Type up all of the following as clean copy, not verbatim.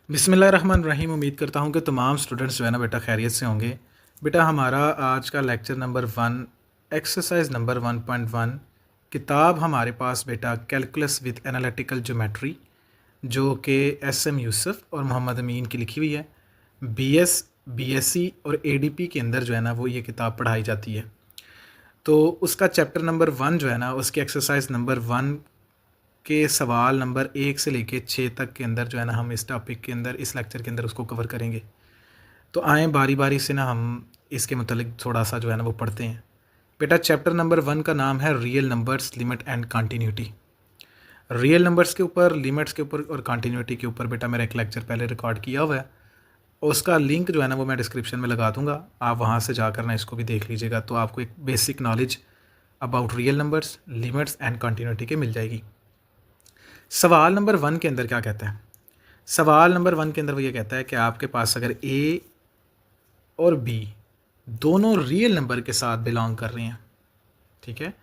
बिस्मिल्लाहिर्रहमानिर्रहीम। उम्मीद करता हूँ कि तमाम स्टूडेंट्स जो है ना बेटा खैरियत से होंगे। बेटा हमारा आज का लेक्चर नंबर 1 एक्सरसाइज नंबर 1.1 किताब हमारे पास बेटा कैलकुलस विद एनालिटिकल ज्योमेट्री जो कि एस.एम. यूसुफ और मोहम्मद अमीन की लिखी हुई है। बीएससी और एडीपी के अंदर जो है ना वो ये किताब पढ़ाई जाती है। तो उसका चैप्टर नंबर 1 जो है ना उसकी एक्सरसाइज नंबर 1 के सवाल नंबर 1 से लेके 6 तक के अंदर जो है ना हम इस टॉपिक के अंदर इस लेक्चर के अंदर उसको कवर करेंगे। तो आएँ बारी बारी से ना हम इसके मतलब थोड़ा सा जो है ना वो पढ़ते हैं। बेटा चैप्टर नंबर 1 का नाम है real numbers, limit and continuity. Real numbers के ऊपर, लिमिट्स के ऊपर और कंटिन्यूटी के ऊपर बेटा मेरा एक लेक्चर पहले रिकॉर्ड किया हुआ है। उसका लिंक जो है ना वो मैं डिस्क्रिप्शन में लगा दूंगा, आप वहाँ से जाकर ना इसको भी देख लीजिएगा। तो आपको एक basic knowledge about real numbers, limits and continuity के मिल जाएगी। सवाल नंबर 1 के अंदर क्या कहता है? सवाल नंबर 1 के अंदर वो ये कहता है कि आपके पास अगर ए और बी दोनों रियल नंबर के साथ बिलोंग कर रहे हैं, ठीक है,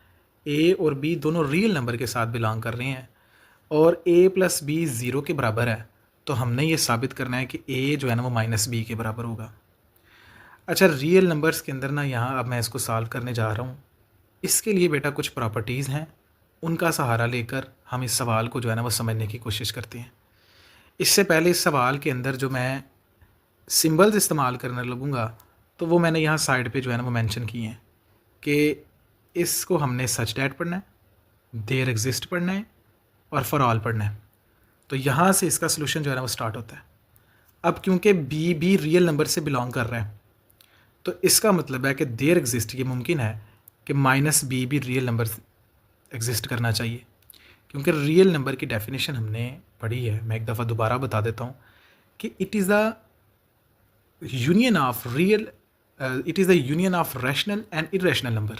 ए और बी दोनों रियल नंबर के साथ बिलोंग कर रहे हैं और ए प्लस बी ज़ीरो के बराबर है, तो हमने ये साबित करना है कि ए जो है ना वो माइनस बी के बराबर होगा। अच्छा, रियल नंबर्स के अंदर ना यहाँ अब मैं इसको सॉल्व करने जा रहा हूँ। इसके लिए बेटा कुछ प्रॉपर्टीज़ हैं, उनका सहारा लेकर हम इस सवाल को जो है ना वो समझने की कोशिश करते हैं। इससे पहले इस सवाल के अंदर जो मैं सिंबल्स इस्तेमाल करने लगूँगा तो वो मैंने यहाँ साइड पे जो है ना वो मेंशन किए हैं कि इसको हमने सच डैट पढ़ना है, देयर एग्जिस्ट पढ़ना है और फॉर ऑल पढ़ना है। तो यहाँ से इसका सोल्यूशन जो है ना वो स्टार्ट होता है। अब क्योंकि बी भी रियल नंबर से बिलोंग कर रहा है तो इसका मतलब है कि देयर एग्जिस्ट, ये मुमकिन है कि माइनस बी भी रियल नंबर एग्जिस्ट करना चाहिए, क्योंकि रियल नंबर की डेफिनेशन हमने पढ़ी है। मैं एक दफ़ा दोबारा बता देता हूँ कि it is the union of rational and irrational number.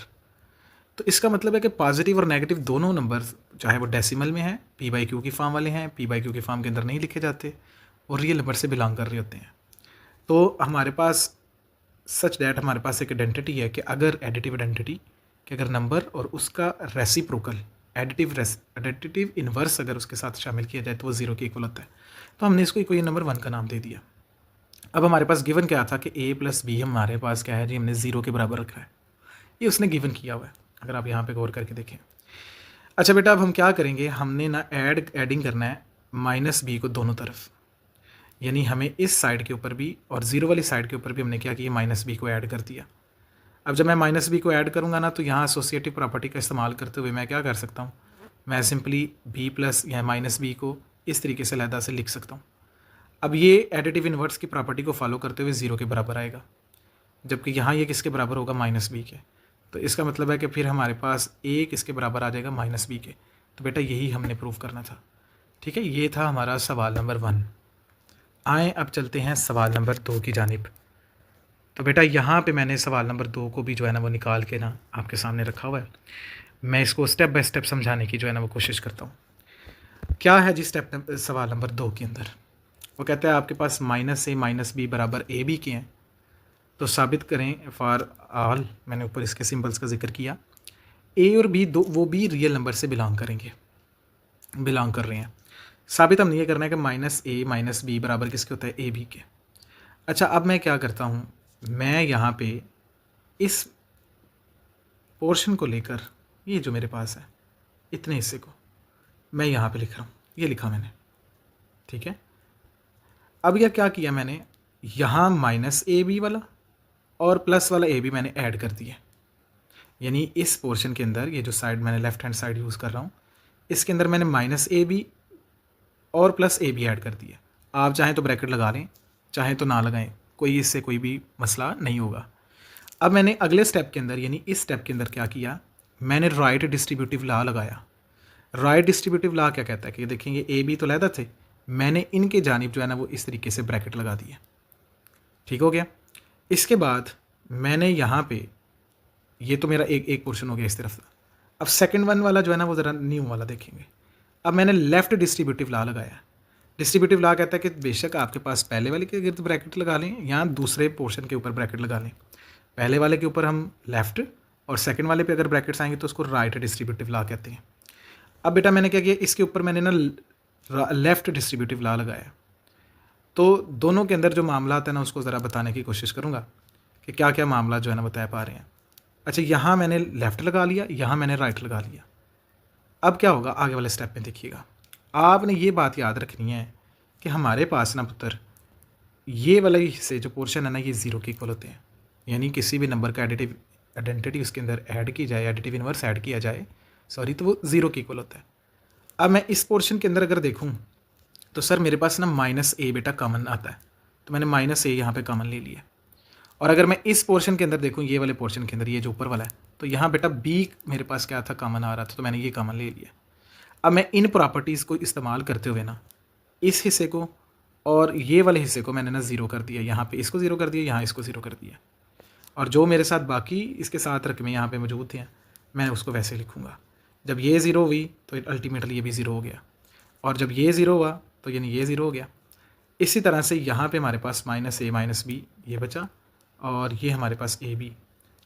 तो इसका मतलब है कि पॉजिटिव और नेगेटिव दोनों नंबर, चाहे वो डेसिमल में हैं, पी बाई क्यू की फॉर्म वाले हैं, पी बाई क्यू की फॉर्म के अंदर नहीं लिखे जाते और रियल नंबर से बिलोंग कर रहे होते हैं। तो हमारे पास सच डैट हमारे पास एक आइडेंटिटी है कि अगर एडिटिव आइडेंटिटी कि अगर नंबर और उसका रेसिप्रोकल एडिटिव इन्वर्स अगर उसके साथ शामिल किया जाए तो वो ज़ीरो के इक्वल होता है। तो हमने इसको इक्वल नंबर 1 का नाम दे दिया। अब हमारे पास गिवन क्या था कि ए प्लस बी हमारे पास क्या है जी, हमने ज़ीरो के बराबर रखा है। ये उसने गिवन किया हुआ है, अगर आप यहाँ पे गौर करके देखें। अच्छा बेटा, अब हम क्या करेंगे, हमने ना एडिंग करना है माइनस बी को दोनों तरफ, यानी हमें इस साइड के ऊपर भी और ज़ीरो वाली साइड के ऊपर भी हमने क्या किया, माइनस बी को ऐड कर दिया। अब जब मैं माइनस बी को ऐड करूँगा ना तो यहाँ एसोसिएटिव प्रॉपर्टी का इस्तेमाल करते हुए मैं क्या कर सकता हूँ, मैं सिंपली बी प्लस या माइनस बी को इस तरीके से अलहदा से लिख सकता हूँ। अब ये एडिटिव इन्वर्स की प्रॉपर्टी को फॉलो करते हुए ज़ीरो के बराबर आएगा, जबकि यहाँ ये किसके बराबर होगा, माइनस बी के। तो इसका मतलब है कि फिर हमारे पास ए किसके बराबर आ जाएगा, माइनस बी के। तो बेटा यही हमने प्रूव करना था, ठीक है। ये था हमारा सवाल नंबर 1। आए अब चलते हैं सवाल नंबर 2 की जानिब। तो बेटा यहाँ पे मैंने सवाल नंबर 2 को भी जो है ना वो निकाल के ना आपके सामने रखा हुआ है। मैं इसको स्टेप बाय स्टेप समझाने की जो है ना वो कोशिश करता हूँ। क्या है जी सवाल नंबर 2 के अंदर, वो कहता है आपके पास माइनस ए माइनस बी बराबर ए बी के हैं, तो साबित करें फॉर ऑल। मैंने ऊपर इसके सिंबल्स का जिक्र किया। ए और बी दो वो भी रियल नंबर से बिलोंग कर रहे हैं। साबित हमने ये करना है कि माइनस ए माइनस बी बराबर किसके होता है, ए बी के। अच्छा, अब मैं क्या करता हूँ, मैं यहाँ पे इस पोर्शन को लेकर, ये जो मेरे पास है इतने हिस्से को मैं यहाँ पे लिख रहा हूँ, ये लिखा मैंने, ठीक है। अब यह क्या किया मैंने, यहाँ माइनस ए बी वाला और प्लस वाला ए बी मैंने ऐड कर दिया, यानी इस पोर्शन के अंदर ये जो साइड मैंने लेफ़्ट हैंड साइड यूज़ कर रहा हूँ इसके अंदर मैंने माइनस ए बी और प्लस ए बी ऐड कर दिया। आप चाहें तो ब्रैकेट लगा लें, चाहें तो ना लगाएं, कोई इससे कोई भी मसला नहीं होगा। अब मैंने अगले स्टेप के अंदर, यानी इस स्टेप के अंदर क्या किया, मैंने राइट डिस्ट्रीब्यूटिव लॉ लगाया। राइट डिस्ट्रीब्यूटिव लॉ क्या कहता है कि देखेंगे ए बी तो लहदा थे, मैंने इनके जानिब जो है ना वो इस तरीके से ब्रैकेट लगा दिया, ठीक हो गया। इसके बाद मैंने यहाँ पे, ये तो मेरा एक पोर्शन हो गया इस तरफ। अब सेकंड वन वाला जो है ना वो ज़रा न्यू वाला देखेंगे। अब मैंने लेफ़्ट डिस्ट्रीब्यूटिव लॉ लगाया। डिस्ट्रीब्यूटिव लॉ कहता है कि बेशक आपके पास पहले वाले के गिर्द ब्रैकेट लगा लें या दूसरे पोर्शन के ऊपर ब्रैकेट लगा लें। पहले वाले के ऊपर हम लेफ़्ट और सेकंड वाले पे अगर ब्रैकेट्स आएंगे तो उसको राइट डिस्ट्रीब्यूटिव लॉ कहते हैं। अब बेटा मैंने क्या किया, इसके ऊपर मैंने ना लेफ़्ट डिस्ट्रीब्यूटिव लॉ लगाया। तो दोनों के अंदर जो मामला है ना उसको ज़रा बताने की कोशिश करूँगा कि क्या क्या मामला जो है ना बता पा रहे हैं। अच्छा, यहाँ मैंने लेफ़्ट लगा लिया, यहाँ मैंने राइट लगा लिया। अब क्या होगा आगे वाले स्टेप में देखिएगा। आपने ये बात याद रखनी है कि हमारे पास ना पुत्र ये वाले हिस्से जो पोर्शन है ना ये ज़ीरो के इक्वल होते हैं। यानी किसी भी नंबर का एडिटिव आइडेंटिटी उसके अंदर ऐड की जाए, एडिटिव इन्वर्स ऐड किया जाए, सॉरी, तो वो ज़ीरो के इक्वल होता है। अब मैं इस पोर्शन के अंदर अगर देखूँ तो सर मेरे पास ना माइनस ए बेटा कॉमन आता है, तो मैंने माइनस ए यहाँ पे कॉमन ले लिया। और अगर मैं इस पोर्शन के अंदर देखूँ, ये वाले पोर्शन के अंदर, ये जो ऊपर वाला है, तो यहाँ बेटा बी मेरे पास क्या था, कॉमन आ रहा था, तो मैंने ये कॉमन ले लिया। अब मैं इन प्रॉपर्टीज़ को इस्तेमाल करते हुए ना इस हिस्से को और ये वाले हिस्से को मैंने ना ज़ीरो कर दिया, यहाँ पे इसको ज़ीरो कर दिया, यहाँ इसको ज़ीरो कर दिया। और जो मेरे साथ बाकी इसके साथ रकमें यहाँ पे मौजूद थे मैं उसको वैसे लिखूँगा। जब ये ज़ीरो हुई तो अल्टीमेटली ये भी ज़ीरो हो गया, और जब ये ज़ीरो हुआ तो यानी ये ज़ीरो हो गया। इसी तरह से यहाँ पे हमारे पास माइनस ए माइनस बी ये बचा, और ये हमारे पास ए बी।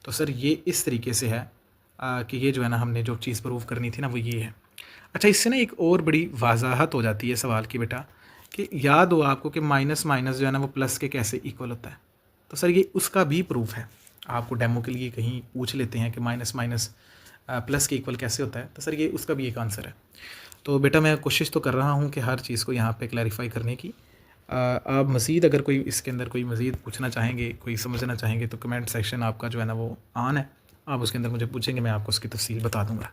तो सर ये इस तरीके से है कि ये जो है ना हमने जो चीज़ प्रूव करनी थी ना वो ये है। अच्छा, इससे ना एक और बड़ी वजाहत हो जाती है सवाल की बेटा, कि याद हो आपको कि माइनस माइनस जो है ना वो प्लस के कैसे इक्वल होता है। तो सर ये उसका भी प्रूफ है। आपको डेमो के लिए कहीं पूछ लेते हैं कि माइनस माइनस प्लस के इक्वल कैसे होता है, तो सर ये उसका भी एक आंसर है। तो बेटा मैं कोशिश तो कर रहा हूँ कि हर चीज़ को यहाँ पे क्लैरिफाई करने की। आप मज़ीद अगर कोई इसके अंदर कोई मज़ीद पूछना चाहेंगे, कोई समझना चाहेंगे, तो कमेंट सेक्शन आपका जो है ना वो ऑन है, आप उसके अंदर मुझे पूछेंगे, मैं आपको उसकी तफसील बता दूँगा।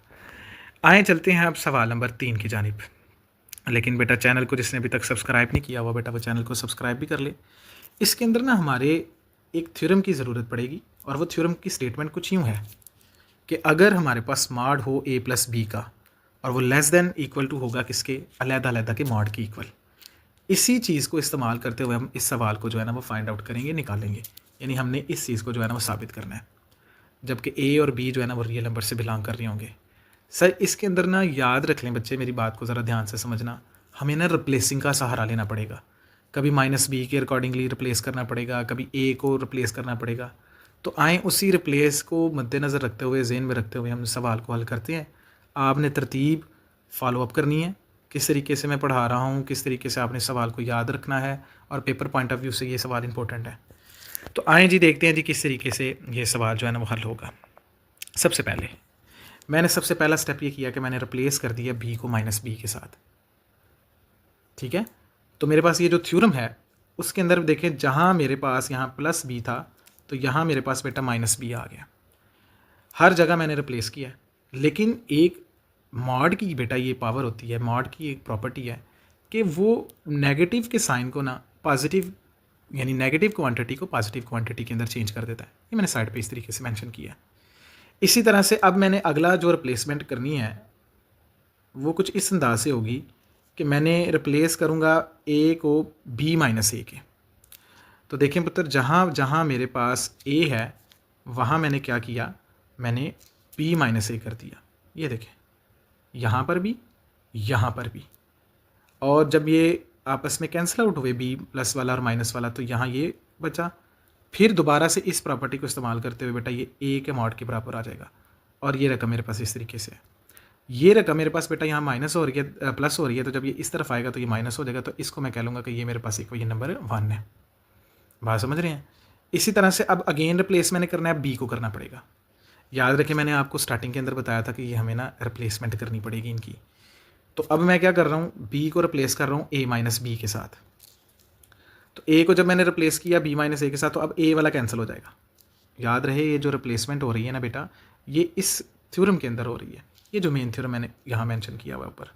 आए चलते हैं अब सवाल नंबर 3 की जानिब। लेकिन बेटा चैनल को जिसने अभी तक सब्सक्राइब नहीं किया हुआ बेटा वो चैनल को सब्सक्राइब भी कर ले। इसके अंदर ना हमारे एक थ्योरम की ज़रूरत पड़ेगी, और वो थ्योरम की स्टेटमेंट कुछ यूँ है कि अगर हमारे पास मॉड हो ए प्लस बी का, और वो लेस देन इक्वल टू होगा किसके, अलग-अलग के मॉड की इक्वल। इसी चीज़ को इस्तेमाल करते हुए हम इस सवाल को जो है ना वो फाइंड आउट करेंगे, निकालेंगे। यानी हमने इस चीज़ को जो है ना वो साबित करना है, जबकि ए और बी जो है ना वो रियल नंबर से बिलोंग कर रहे होंगे। सर इसके अंदर ना याद रख लें बच्चे, मेरी बात को ज़रा ध्यान से समझना, हमें ना रिप्लेसिंग का सहारा लेना पड़ेगा। कभी माइनस बी के अकॉर्डिंगली रिप्लेस करना पड़ेगा, कभी ए को रिप्लेस करना पड़ेगा। तो आए उसी रिप्लेस को मद्देनज़र रखते हुए, जहन में रखते हुए हम सवाल को हल करते हैं। आपने तरतीब फॉलो अप करनी है, किस तरीके से मैं पढ़ा रहा हूँ, किस तरीके से आपने सवाल को याद रखना है, और पेपर पॉइंट ऑफ व्यू से ये सवाल इंपॉर्टेंट है। तो आए जी देखते हैं जी किस तरीके से ये सवाल जो है ना वो हल होगा। सबसे पहले मैंने सबसे पहला स्टेप ये किया कि मैंने रिप्लेस कर दिया बी को माइनस बी के साथ। ठीक है, तो मेरे पास ये जो थ्योरम है उसके अंदर देखें, जहाँ मेरे पास यहाँ प्लस बी था तो यहाँ मेरे पास बेटा माइनस बी आ गया। हर जगह मैंने रिप्लेस किया, लेकिन एक मॉड की बेटा ये पावर होती है, मॉड की एक प्रॉपर्टी है कि वो नेगेटिव के साइन को ना पॉजिटिव, यानी नेगेटिव क्वांटिटी को पॉजिटिव क्वांटिटी के अंदर चेंज कर देता है। ये मैंने साइड पे इस तरीके से मेंशन किया। इसी तरह से अब मैंने अगला जो रिप्लेसमेंट करनी है वो कुछ इस अंदाज से होगी कि मैंने रिप्लेस करूँगा ए को बी माइनस ए के। तो देखें पुत्र, जहाँ जहाँ मेरे पास ए है वहाँ मैंने क्या किया, मैंने बी माइनस ए कर दिया। ये देखें, यहाँ पर भी, यहाँ पर भी। और जब ये आपस में कैंसिल आउट हुए बी प्लस वाला और माइनस वाला, तो यहाँ ये बचा। फिर दोबारा से इस प्रॉपर्टी को इस्तेमाल करते हुए बेटा ये ए के मॉड के बराबर आ जाएगा, और ये रकम मेरे पास इस तरीके से है। ये रकम मेरे पास बेटा यहाँ माइनस हो रही है, प्लस हो रही है, तो जब ये इस तरफ आएगा तो ये माइनस हो जाएगा। तो इसको मैं कह लूँगा कि ये मेरे पास इक्वेशन नंबर 1 है। बात समझ रहे हैं? इसी तरह से अब अगेन रिप्लेस मैंने करना है, बी को करना पड़ेगा। याद रखें मैंने आपको स्टार्टिंग के अंदर बताया था कि ये हमें ना रिप्लेसमेंट करनी पड़ेगी इनकी। तो अब मैं क्या कर रहा हूँ, बी को रिप्लेस कर रहा हूँ ए माइनस बी के साथ। तो ए को जब मैंने रिप्लेस किया बी माइनस ए के साथ, तो अब ए वाला कैंसिल हो जाएगा। याद रहे ये जो रिप्लेसमेंट हो रही है ना बेटा, ये इस थ्योरम के अंदर हो रही है। ये जो मेन थ्योरम मैंने यहाँ मेंशन किया हुआ ऊपर,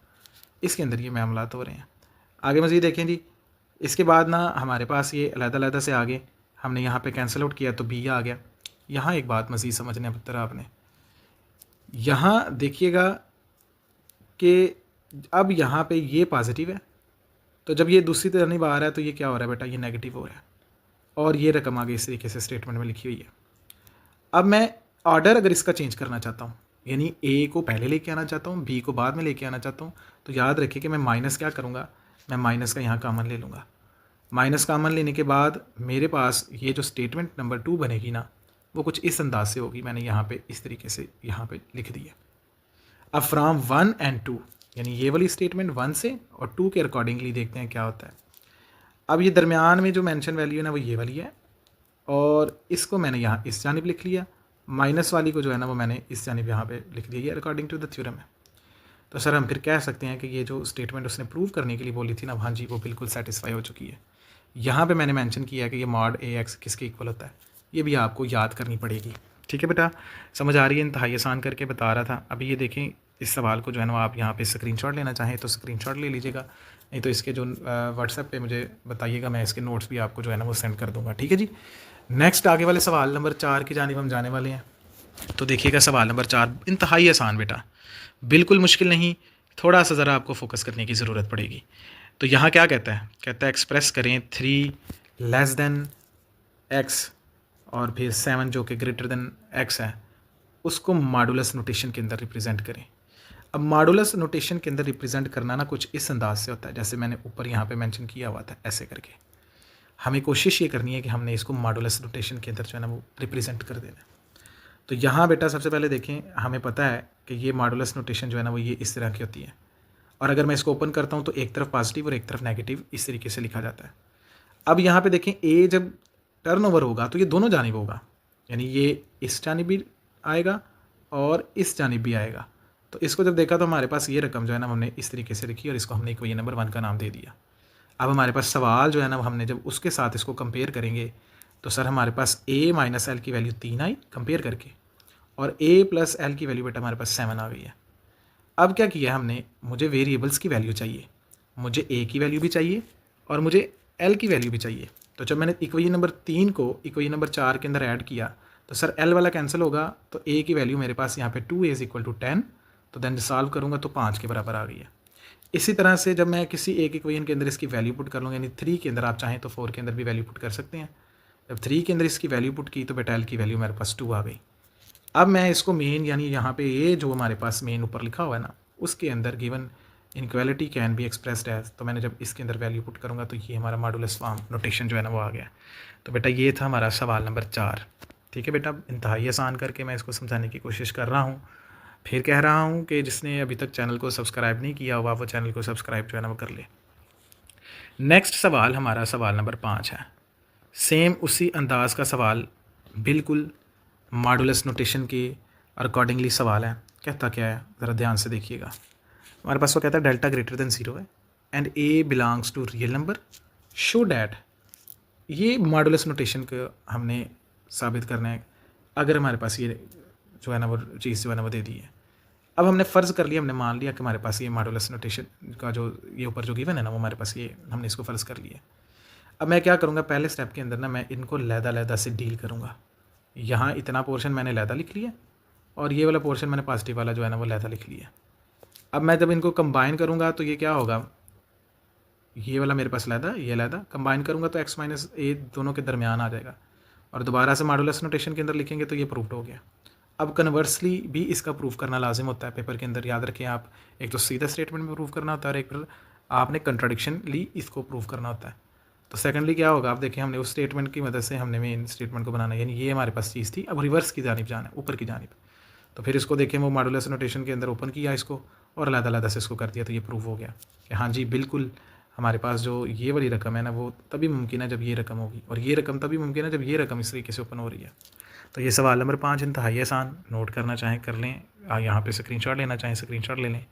इसके अंदर ये मामलात हो रहे हैं। आगे मज़ीद देखें जी, इसके बाद ना हमारे पास ये अलग-अलग से आगे हमने यहाँ पे कैंसिल आउट किया तो बी आ गया। यहाँ एक बात मज़ीद समझने पुत्र आपने, यहाँ देखिएगा कि अब यहाँ पे ये पॉजिटिव है, तो जब ये दूसरी तरफ आ रहा है तो ये क्या हो रहा है बेटा, ये नेगेटिव हो रहा है, और ये रकम आगे इस तरीके से स्टेटमेंट में लिखी हुई है। अब मैं ऑर्डर अगर इसका चेंज करना चाहता हूँ, यानी ए को पहले लेके आना चाहता हूँ, बी को बाद में लेके आना चाहता हूँ, तो याद रखिए कि मैं माइनस क्या करूँगा, मैं माइनस का यहाँ कॉमन ले लूँगा। माइनस कॉमन लेने के बाद मेरे पास ये जो स्टेटमेंट नंबर 2 बनेगी ना, वो कुछ इस अंदाज से होगी। मैंने यहाँ पे इस तरीके से यहाँ पे लिख दिया। अब फ्राम 1 and 2, यानी ये वाली स्टेटमेंट 1 से और 2 के अकॉर्डिंगली देखते हैं क्या होता है। अब ये दरमियान में जो मेंशन वैल्यू है ना वो ये वाली है, और इसको मैंने यहाँ इस जानिब लिख लिया, माइनस वाली को जो है ना वो मैंने इस जानिब यहाँ पे लिख दिया, ये अकॉर्डिंग टू द थ्योरम है। तो सर हम फिर कह सकते हैं कि ये जो स्टेटमेंट उसने प्रूव करने के लिए बोली थी ना, हाँ जी वो बिल्कुल सेटिस्फाई हो चुकी है। यहाँ पे मैंने मेंशन किया है कि ये मॉड ए एक्स किसके इक्वल होता है, ये भी आपको याद करनी पड़ेगी। ठीक है बेटा, समझ आ रही है, इंतहाई आसान करके बता रहा था। अभी ये देखें, इस सवाल को जो है ना आप यहाँ पे स्क्रीनशॉट लेना चाहें तो स्क्रीनशॉट ले लीजिएगा, नहीं तो इसके जो व्हाट्सएप पे मुझे बताइएगा, मैं इसके नोट्स भी आपको जो है ना वो सेंड कर दूँगा। ठीक है जी, नेक्स्ट आगे वाले सवाल नंबर 4 की जानिब हम जाने वाले हैं। तो देखिएगा सवाल नंबर 4 इंतहाई आसान बेटा, बिल्कुल मुश्किल नहीं, थोड़ा सा ज़रा आपको फोकस करने की ज़रूरत पड़ेगी। तो यहाँ क्या कहता है, कहता है एक्सप्रेस करें 3 लेस देन एक्स और फिर 7 जो कि ग्रेटर देन एक्स है, उसको मॉडुलस नोटेशन के अंदर रिप्रेजेंट करें। अब मॉडुलस नोटेशन के अंदर रिप्रेजेंट करना ना कुछ इस अंदाज से होता है, जैसे मैंने ऊपर यहाँ पे मेंशन किया हुआ था, ऐसे करके हमें कोशिश ये करनी है कि हमने इसको मॉडुलस नोटेशन के अंदर जो है ना वो रिप्रेजेंट कर देना है। तो यहाँ बेटा सबसे पहले देखें, हमें पता है कि ये मॉडुलस नोटेशन जो है ना वो ये इस तरह की होती है, और अगर मैं इसको ओपन करता हूँ तो एक तरफ पॉजिटिव और एक तरफ नेगेटिव इस तरीके से लिखा जाता है। अब यहाँ पे देखें, ए जब टर्नओवर होगा तो ये दोनों जानिब होगा, यानी ये इस जानिब भी आएगा और इस जानिब भी आएगा। तो इसको जब देखा तो हमारे पास ये रकम जो है ना हमने इस तरीके से लिखी और इसको हमने इक्वेशन नंबर 1 का नाम दे दिया। अब हमारे पास सवाल जो है ना हमने जब उसके साथ इसको कंपेयर करेंगे तो सर हमारे पास a माइनस एल की वैल्यू 3 आई कंपेयर करके, और a प्लस एल की वैल्यू बेटा हमारे पास 7 आ गई है। अब क्या किया हमने, मुझे वेरिएबल्स की वैल्यू चाहिए, मुझे a की वैल्यू भी चाहिए और मुझे l की वैल्यू भी चाहिए। तो जब मैंने इक्वेशन नंबर 3 को इक्वेशन नंबर 4 के अंदर ऐड किया तो सर l वाला कैंसिल होगा, तो a की वैल्यू मेरे पास यहाँ पे 2a इज इक्वल टू 10, तो देन सॉल्व करूँगा तो 5 के बराबर आ गई है। इसी तरह से जब मैं किसी एक इक्वेशन के अंदर इसकी वैल्यू पुट कर लूँगा, यानी 3 के अंदर आप चाहें तो 4 के अंदर भी वैल्यू पुट कर सकते हैं। जब 3 के अंदर इसकी वैल्यू पुट की तो बेटा l की वैल्यू मेरे पास 2 आ गई। अब मैं इसको मेन, यानी यहाँ पे ये जो हमारे पास मेन ऊपर लिखा हुआ है ना, उसके अंदर given inequality can be expressed as, तो मैंने जब इसके अंदर वैल्यू पुट करूँगा तो ये हमारा मॉडुलस फॉर्म नोटेशन जो है ना वो आ गया। तो बेटा ये था हमारा सवाल नंबर 4। ठीक है बेटा, इंतहाई आसान करके मैं इसको समझाने की कोशिश कर रहा हूँ। फिर कह रहा हूँ कि जिसने अभी तक चैनल को सब्सक्राइब नहीं किया हुआ वो चैनल को सब्सक्राइब जो है ना वो कर ले। नेक्स्ट सवाल हमारा सवाल नंबर 5 है, सेम उसी अंदाज का सवाल, बिल्कुल मॉडुलस नोटेशन के अकॉर्डिंगली सवाल है। कहता क्या है ज़रा ध्यान से देखिएगा। हमारे पास वो कहता है डेल्टा ग्रेटर देन 0 है and A belongs to real number, show that. ये मॉडुलस नोटेशन को हमने साबित करना है, अगर हमारे पास ये जो है ना वो चीज़ जो है ना वो दे दी है। अब हमने फ़र्ज़ कर लिया, हमने मान लिया कि हमारे पास ये मॉडुलस नोटेशन का जो ये ऊपर जो गिवन है ना वो हमारे पास ये हमने इसको फ़र्ज़ कर लिया। अब मैं क्या करूँगा, पहले स्टेप के अंदर ना मैं इनको लैदा से डील करूँगा। यहाँ इतना पोर्शन मैंने लैदा लिख लिया और ये वाला पोर्शन मैंने पॉजिटिव वाला जो है ना वो लैदा लिख लिया। अब मैं जब इनको कंबाइन करूँगा तो ये क्या होगा, ये वाला मेरे पास लैदा, ये लैदा कंबाइन करूँगा तो x माइनस ए दोनों के दरमियान आ जाएगा, और दोबारा से मॉडुलस नोटेशन के अंदर लिखेंगे तो ये प्रूफ हो गया। अब कन्वर्सली भी इसका प्रूफ करना लाजिम होता है पेपर के अंदर, याद रखें आप, एक तो सीधा स्टेटमेंट में प्रूफ करना होता है और एक फिर आपने कंट्राडिक्शन ली इसको प्रूफ करना होता है। तो सेकेंडली क्या होगा, आप देखें हमने उस स्टेटमेंट की मदद से हमने मेन स्टेटमेंट को बनाना, यानी ये हमारे पास चीज़ थी, अब रिवर्स की जानिब जाना है, ऊपर की जानिब। तो फिर इसको देखें वो मॉडुलस नोटेशन के अंदर ओपन किया इसको और अलग-अलग से इसको कर दिया, तो ये प्रूफ हो गया कि हाँ जी बिल्कुल हमारे पास जो ये वाली रकम है ना वो तभी मुमकिन है जब ये रकम होगी, और ये रकम तभी मुमकिन है जब ये रकम इस तरीके से ओपन हो रही है। तो ये सवाल नंबर 5 इंतहाई आसान, नोट करना चाहें कर लें, यहाँ पे स्क्रीनशॉट लेना चाहें स्क्रीनशॉट ले लें।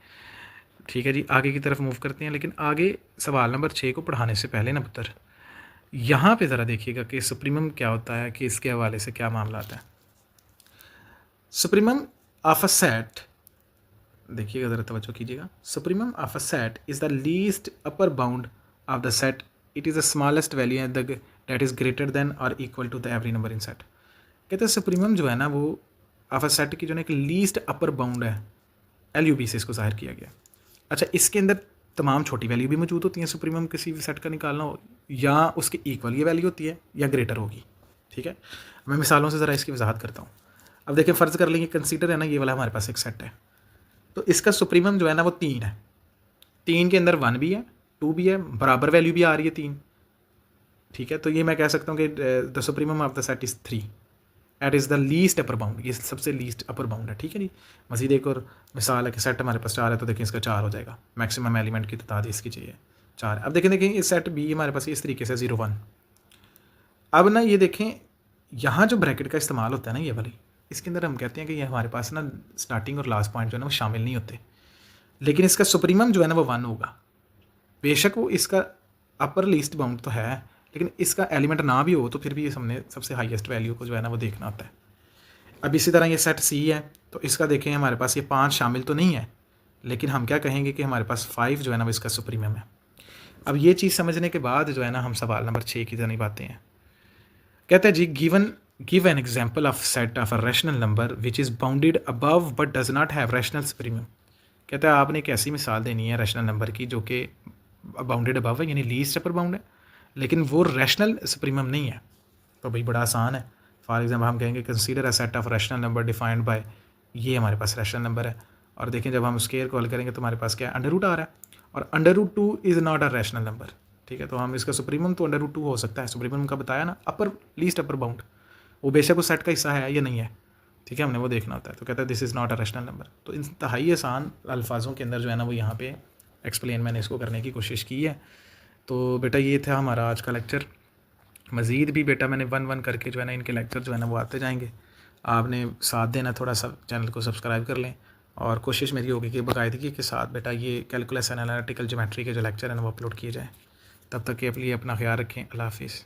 ठीक है जी, आगे की तरफ मूव करते हैं, लेकिन आगे सवाल नंबर 6 को पढ़ाने से पहले ना पुत्र यहाँ पे ज़रा देखिएगा कि सुप्रीमम क्या होता है, कि इसके हवाले से क्या मामला आता है। सुप्रीमम ऑफ अ सेट, देखिएगा ज़रा तवज्जो कीजिएगा, supremum of a set is the least upper bound of the set, it is the smallest value and the that is greater than और equal to the every number in set. कहते हैं supremum जो है ना वो of a set की जो है एक लीस्ट अपर बाउंड है, LUB से इसको जाहिर किया गया। अच्छा, इसके अंदर तमाम छोटी वैल्यू भी मौजूद होती हैं, सुप्रीमम किसी भी सेट का निकालना हो, या उसके इक्वल ये वैल्यू होती है या ग्रेटर होगी। ठीक है, मैं मिसालों से ज़रा इसकी वजाहत करता हूँ। अब देखिए फ़र्ज़ कर लेंगे, कंसीडर है ना ये वाला हमारे पास एक सेट है, तो इसका सुप्रीमम जो है ना वो 3 है, 3 के अंदर 1 भी है 2 भी है, बराबर वैल्यू भी आ रही है 3। ठीक है, तो ये मैं कह सकता हूँ कि the supremum of the set is 3 it is the least upper bound, ये सबसे लीस्ट अपर बाउंड है। ठीक है जी, मज़ीद एक और मिसाल है कि सेट हमारे पास 4 है, तो देखिए इसका 4 हो जाएगा, मैक्सिमम एलिमेंट की तादाद इसकी चाहिए, 4। अब देखें ये सेट बी हमारे पास इस तरीके से 0 1। अब ना ये देखें यहाँ जो ब्रैकेट का इस्तेमाल होता है ना ये वाली, इसके अंदर हम कहते हैं कि ये हमारे पास ना स्टार्टिंग और लास्ट पॉइंट जो है ना वो शामिल नहीं होते, लेकिन इसका सुप्रीमम जो है ना वो 1 होगा। बेशक वो इसका अपर लीस्ट बाउंड तो है, लेकिन इसका एलिमेंट ना भी हो तो फिर भी हमने सबसे हाईएस्ट वैल्यू को जो है ना वो देखना होता है। अब इसी तरह ये सेट सी है, तो इसका देखें हमारे पास ये 5 शामिल तो नहीं है, लेकिन हम क्या कहेंगे कि हमारे पास 5 जो है ना वो इसका सुप्रीमम है। अब ये चीज़ समझने के बाद जो है ना हम सवाल नंबर 6 की जानिब आते हैं। कहते हैं जी give an example of set of a rational number which is bounded above but does not have rational supremum. कहता है आपने एक ऐसी मिसाल देनी है रैशनल नंबर की जो कि बाउंडेड अबव है, यानी लीस्ट अपर बाउंड है, लेकिन वो रैशनल सुप्रीमम नहीं है। तो भाई बड़ा आसान है। फॉर एग्जाम्पल हम कहेंगे consider a set of rational number defined by, ये हमारे पास रैशनल नंबर है, और देखें जब हम स्केयर कॉल करेंगे तो हमारे पास क्या है, अंडर रूट आ रहा है, और under root 2 is not a rational number. ठीक है, तो हम इसका सुप्रीमम तो अंडर रूट 2 हो सकता है, सुप्रीमम का बताया ना, अपर लीस्ट अपर बाउंड, वो बेशक उस सेट का हिस्सा है या नहीं है। ठीक है, हमने वो देखना होता है। तो कहता है this is not a rational number. तो इंतहाई आसान अल्फाजों के अंदर जो है ना वो यहाँ पे एक्सप्लेन मैंने इसको करने की कोशिश की है। तो बेटा ये था हमारा आज का लेक्चर। मज़ीद भी बेटा मैंने 1 1 करके जो है ना इनके लेक्चर जो है ना वो आते जाएंगे। आपने साथ देना, थोड़ा सा चैनल को सब्सक्राइब कर लें, और कोशिश मेरी होगी कि बाकायदगी के साथ बेटा ये कैलकुलस एंड एनालिटिकल ज्योमेट्री के जो लेक्चर हैं ना वो अपलोड किए जाएँ। तब तक के लिए अपना ख्याल रखें। अल्लाह हाफिज़।